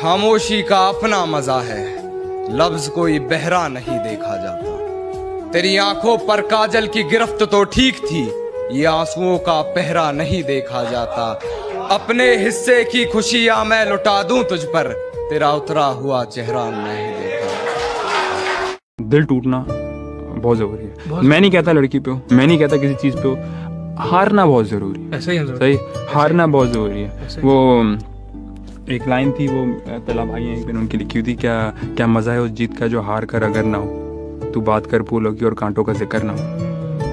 खामोशी का अपना मजा है, लफ्ज कोई बहरा नहीं देखा जाता। तेरी आंखों पर काजल की गिरफ्त तो ठीक थी, ये आंसुओं का पहरा नहीं देखा जाता। अपने हिस्से की खुशियां मैं लुटा दूं तुझ पर, तेरा उतरा हुआ चेहरा नहीं देखा। दिल टूटना बहुत जरूरी है। मैं नहीं कहता लड़की पे हो, मैं नहीं कहता किसी चीज पे हो, हारना बहुत जरूरी है। ऐसा ही है, सही, हारना बहुत जरूरी है। वो एक लाइन थी, वो तला भाई हैं, उनकी लिखी हुई थी, क्या मजा है उस जीत का जो हार कर अगर ना हो, तू बात कर फूलों की और कांटों का जिक्र ना हो।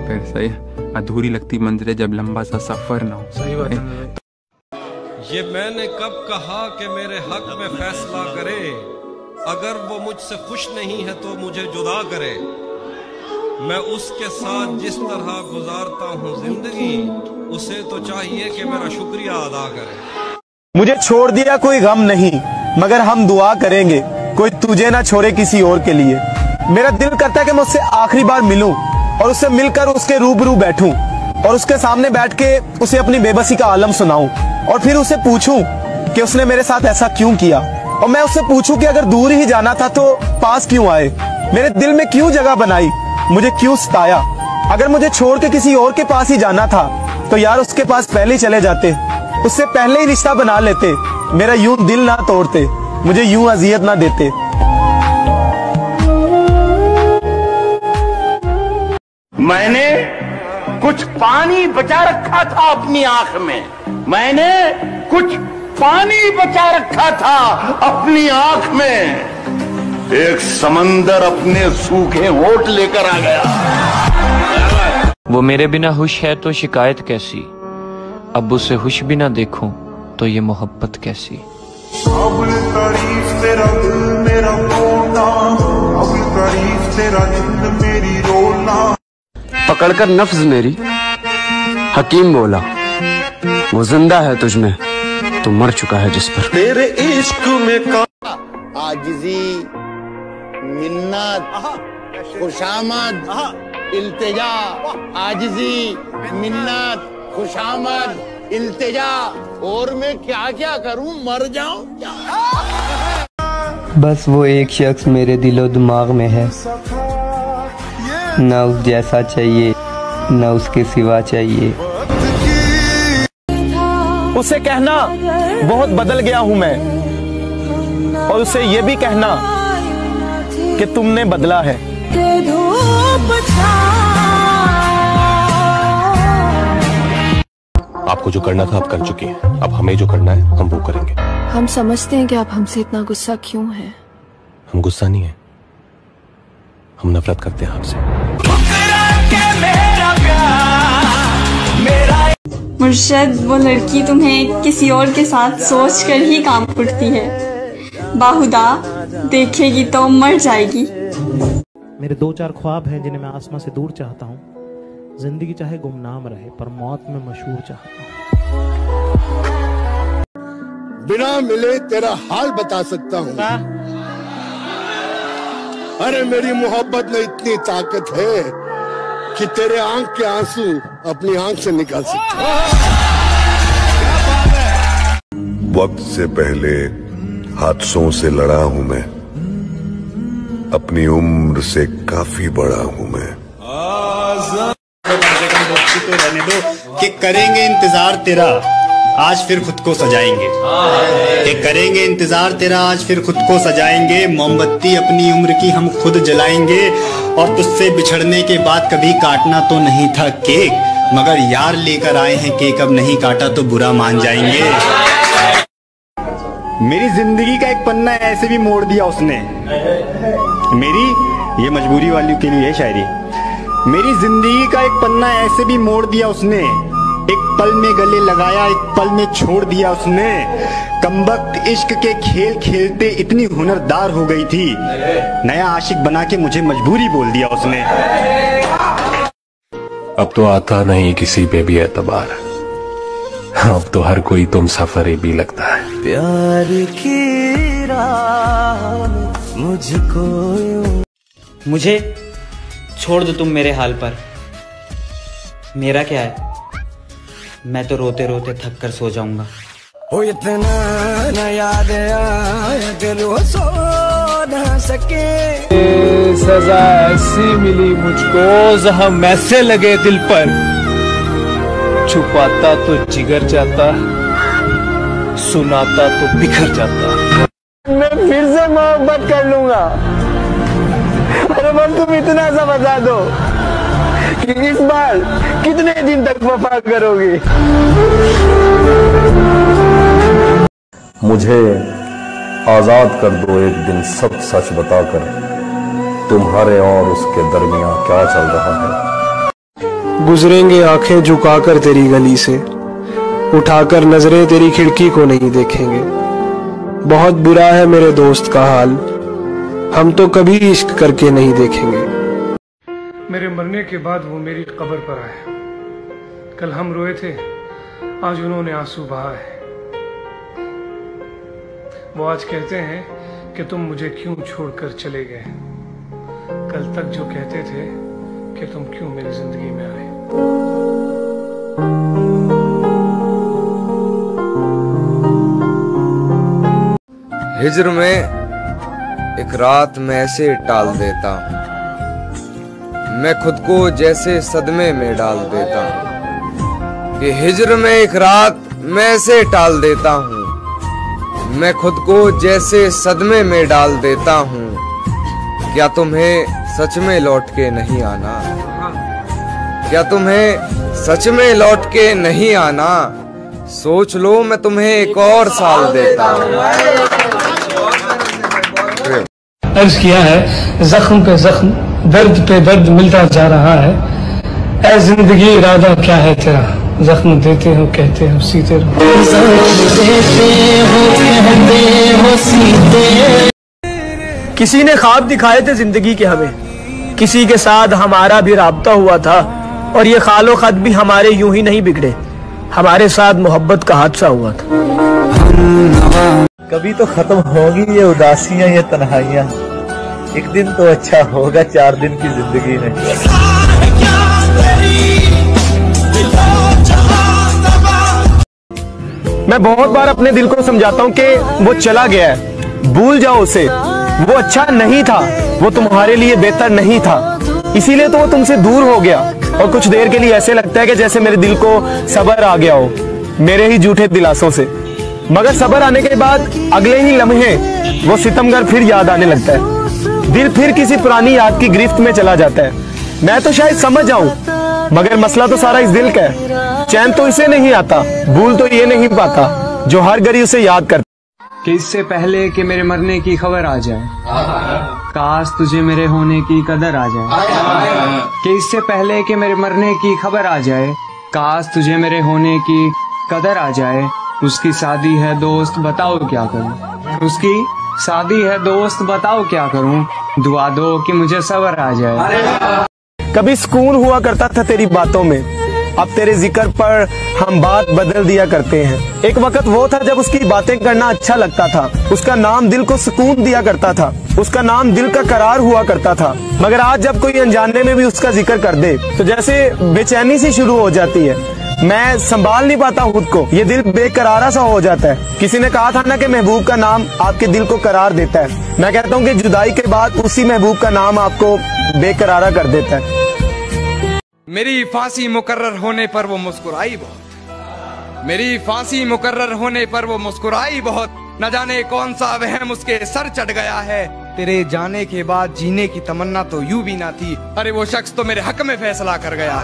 फिर सही, अधूरी लगती मंजिलें जब लंबा सा सफर ना हो। सही बात है। ये मैंने कब कहा कि मेरे हक में फैसला करे, अगर वो मुझसे खुश नहीं है तो मुझे जुदा करे। मैं उसके साथ जिस तरह गुजारता हूँ जिंदगी, उसे तो चाहिए कि मेरा शुक्रिया अदा करे। मुझे छोड़ दिया कोई गम नहीं, मगर हम दुआ करेंगे कोई तुझे ना छोड़े किसी और के लिए। मेरा दिल करता है कि मैं उससे आखिरी बार मिलूं और उससे मिलकर उसके रूबरू बैठूं और उसके सामने बैठ के उसे अपनी बेबसी का आलम सुनाऊं और फिर उसे पूछूं कि उसने मेरे साथ ऐसा क्यों किया। और मैं उससे पूछूं कि अगर दूर ही जाना था तो पास क्यों आए, मेरे दिल में क्यों जगह बनाई, मुझे क्यों सताया। अगर मुझे छोड़ के किसी और के पास ही जाना था तो यार उसके पास पहले ही चले जाते, उससे पहले ही रिश्ता बना लेते। मेरा यूं दिल ना तोड़ते, मुझे यूं अजियत ना देते। मैंने कुछ पानी बचा रखा था अपनी आंख में, मैंने कुछ पानी बचा रखा था अपनी आंख में। एक समंदर अपने सूखे होठ लेकर आ गया। वो मेरे बिना खुश है तो शिकायत कैसी, अब उसे खुश भी ना देखूं तो ये मोहब्बत कैसी। तारीफ तेरा दिल मेरा रोना, तारीफ तेरा दिल मेरी रोना। पकड़कर नफ्स मेरी हकीम बोला, वो जिंदा है तुझमें तो मर चुका है जिस पर। तेरे इश्क में आजिजी, मिन्नत, खुशामद, इल्तिजा। आजिजी, मिन्नत, खुशामद, इल्तिजा। और मैं क्या क्या करूं, मर जाऊं क्या? बस वो एक शख्स मेरे दिलो दिमाग में है, ना उस जैसा चाहिए ना उसके सिवा चाहिए। उसे कहना बहुत बदल गया हूं मैं, और उसे ये भी कहना कि तुमने बदला है। आपको जो करना था आप कर चुकी हैं, अब हमें जो करना है हम वो करेंगे। हम समझते हैं कि आप हमसे इतना गुस्सा क्यों है। हम गुस्सा नहीं है, हम नफरत करते हैं आपसे। मुर्शद, वो लड़की तुम्हें किसी और के साथ सोच कर ही काम उठती है, बाहुदा देखेगी तो मर जाएगी। मेरे 2-4 ख्वाब हैं जिन्हें मैं आसमां से दूर चाहता हूँ। जिंदगी चाहे गुमनाम रहे पर मौत में मशहूर चाहता हूँ। बिना मिले तेरा हाल बता सकता हूँ। अरे मेरी मोहब्बत में इतनी ताकत है कि तेरे आंख के आंसू अपनी आंख से निकाल सकते। वक्त से पहले हादसों से लड़ा हूं मैं, अपनी उम्र से काफी बड़ा हूं मैं। तो रहने दो कि करेंगे इंतजार तेरा आज फिर खुद को सजाएंगे, कि करेंगे इंतजार तेरा आज फिर खुद को सजाएंगे। मोमबत्ती अपनी उम्र की हम खुद जलाएंगे, और तुझसे बिछड़ने के बाद कभी काटना तो नहीं था केक, मगर यार लेकर आए हैं केक, अब नहीं काटा तो बुरा मान जाएंगे। मेरी जिंदगी का एक पन्ना ऐसे भी मोड़ दिया उसने, मेरी ये मजबूरी वाली के लिए है शायरी। मेरी जिंदगी का एक पन्ना ऐसे भी मोड़ दिया उसने, एक पल में गले लगाया एक पल में छोड़ दिया उसने। कमबख्त इश्क के खेल खेलते इतनी हुनरदार हो गई थी, नया आशिक बना के मुझे मजबूरी बोल दिया उसने। अब तो आता नहीं किसी पे भी एतबार, अब तो हर कोई तुम सफरे भी लगता है। प्यार की राह मुझको, मुझे छोड़ दो तुम मेरे हाल पर, मेरा क्या है, मैं तो रोते रोते थक कर सो जाऊंगा। इतना न याद आया मगर वो सो ना सके। सजा ऐसी मिली मुझको, जख्म ऐसे लगे दिल पर, छुपाता तो जिगर जाता, सुनाता तो बिखर जाता। मैं फिर से मोहब्बत कर लूंगा। अरे बस तुम इतना सा बता दो कि इस बार कितने दिन तक वफा करोगी। मुझे आजाद कर दो एक दिन सब सच बताकर, तुम्हारे और उसके दरमियां क्या चल रहा है। गुजरेंगे आंखें झुकाकर तेरी गली से, उठाकर नजरें तेरी खिड़की को नहीं देखेंगे। बहुत बुरा है मेरे दोस्त का हाल, हम तो कभी इश्क करके नहीं देखेंगे। मेरे मरने के बाद वो मेरी कब्र पर आए। कल हम रोए थे, आज उन्होंने आंसू बहाए। वो आज कहते हैं कि तुम मुझे क्यों छोड़कर चले गए। कल तक जो कहते थे कि तुम क्यों मेरी जिंदगी में आए। हिज्र में एक रात मैं ऐसे टाल देता हूँ, मैं खुद को जैसे सदमे में डाल देता हूँ। कि हिज्र में एक रात मैं ऐसे टाल देता हूँ, मैं खुद को जैसे सदमे में डाल देता हूँ। क्या तुम्हें सच में लौट के नहीं आना? क्या तुम्हें सच में लौट के नहीं आना? सोच लो मैं तुम्हें एक और साल देता हूँ। अर्ज किया है, जख्म पे जख्म, दर्द पे दर्द मिलता जा रहा है। ऐ जिंदगी इरादा क्या है तेरा, जख्म देते हो कहते हो सीते रहो। किसी ने ख्वाब दिखाए थे जिंदगी के हमें, किसी के साथ हमारा भी राब्ता हुआ था, और ये खालो खत भी हमारे यूं ही नहीं बिगड़े, हमारे साथ मोहब्बत का हादसा हुआ था। कभी तो खत्म होगी ये उदासियां, ये तन्हाइयां, एक दिन तो अच्छा होगा 4 दिन की जिंदगी में। मैं बहुत बार अपने दिल को समझाता हूँ कि वो चला गया है, भूल जाओ उसे, वो अच्छा नहीं था, वो तुम्हारे लिए बेहतर नहीं था, इसीलिए तो वो तुमसे दूर हो गया। और कुछ देर के लिए ऐसे लगता है कि जैसे मेरे दिल को सब्र आ गया हो मेरे ही झूठे दिलासों से, मगर सब्र आने के बाद अगले ही लम्हे वो सितमगर फिर याद आने लगता है, दिल फिर किसी पुरानी याद की गिरफ्त में चला जाता है। मैं तो शायद समझ जाऊं, मगर मसला तो सारा इस दिल का है। चैन तो इसे नहीं आता, भूल तो ये नहीं पाता जो हर घड़ी उसे याद करता। कि इससे पहले कि मेरे मरने की खबर आ जाए, काश तुझे मेरे होने की कदर आ जाए। कि इससे पहले कि मेरे मरने की खबर आ जाए, काश तुझे मेरे होने की कदर आ जाए। उसकी शादी है दोस्त बताओ क्या करूं, उसकी शादी है दोस्त बताओ क्या करूं, दुआ दो कि मुझे सब्र आ जाए। कभी सुकून हुआ करता था तेरी बातों में, अब तेरे जिक्र पर हम बात बदल दिया करते हैं। एक वक्त वो था जब उसकी बातें करना अच्छा लगता था, उसका नाम दिल को सुकून दिया करता था, उसका नाम दिल का करार हुआ करता था। मगर आज जब कोई अनजाने में भी उसका जिक्र कर दे तो जैसे बेचैनी सी शुरू हो जाती है, मैं संभाल नहीं पाता खुद को, ये दिल बेकरारा सा हो जाता है। किसी ने कहा था ना कि महबूब का नाम आपके दिल को करार देता है, मैं कहता हूँ कि जुदाई के बाद उसी महबूब का नाम आपको बेकरारा कर देता है। मेरी फांसी मुकर्रर होने पर वो मुस्कुराई बहुत, मेरी फांसी मुकर्रर होने पर वो मुस्कुराई बहुत। न जाने कौन सा वहम उसके सर चढ़ गया है, तेरे जाने के बाद जीने की तमन्ना तो यूं भी ना थी। अरे वो शख्स तो मेरे हक में फैसला कर गया।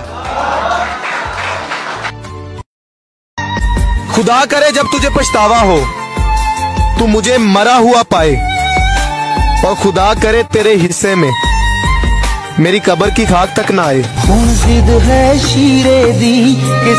खुदा करे जब तुझे पछतावा हो तू मुझे मरा हुआ पाए, और खुदा करे तेरे हिस्से में मेरी कब्र की खाक तक ना आए। हुण जिद है शीरे दी कि